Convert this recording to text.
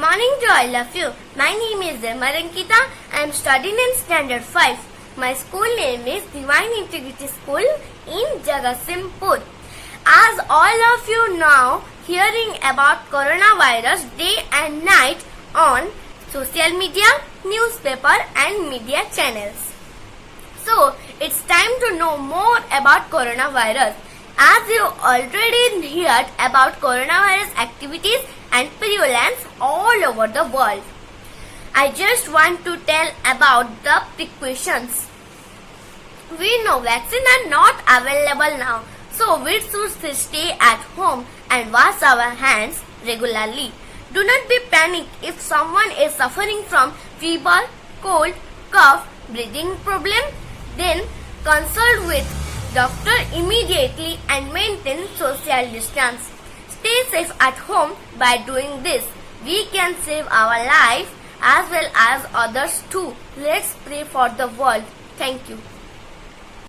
morning to all of you. My name is Zemarankita. I am studying in Standard 5. My school name is Divine Integrity School in Jagatsinghpur. As all of you now hearing about coronavirus day and night on social media, newspaper and media channels. So, it's time to know more about coronavirus. As you already heard about coronavirus activities and prevalence all over the world, I just want to tell about the precautions. We know vaccines are not available now, so we should stay at home and wash our hands regularly. Do not be panicked if someone is suffering from fever, cold, cough, breathing problem, then consult with doctor immediately and maintain social distance. Stay safe at home. By doing this, we can save our life as well as others too. Let's pray for the world. Thank you.